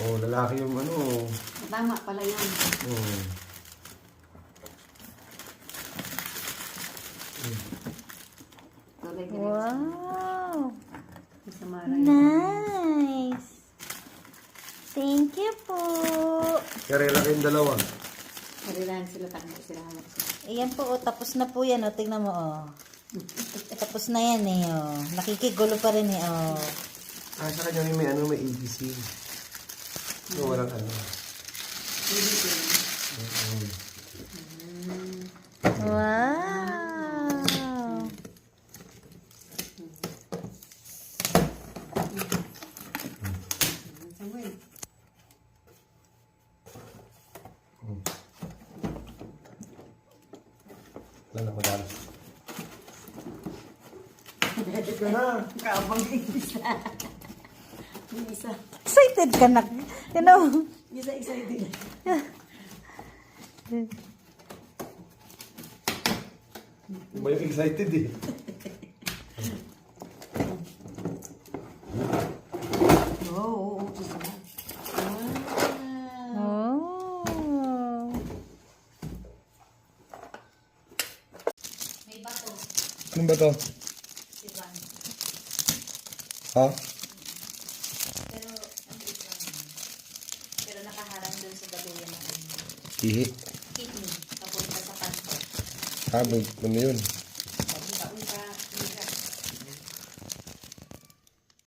Oh, lalaki yung ano. Tama pala yan. Oh. Tulay ka rin. Wow! Sa maray. Nice! Thank you po! Karela kayong dalawa. Karilahan sila, takbo sila. Hanap sila. Ayan po, oh, tapos na po yan. Oh. Tingnan mo, oh. Tapos na yan eh, oh. Nakikigulo pa rin eh, oh. Ah, sa kanya may ano, may ABC. No, walang ano. Wow! Samuel. Wala na madalo. Ito na. Kaabang yung isa. Yung isa. Excited ka na. You know? Isa excited. Iba yung excited eh. Oo, isa. Oh. May bato. Ano ba to? Si Van. Ha? Pero, ang ito lang. Pero nakaharang doon sa babuyan natin. Ihi. Kidney, papunta sa panto. Ano yun?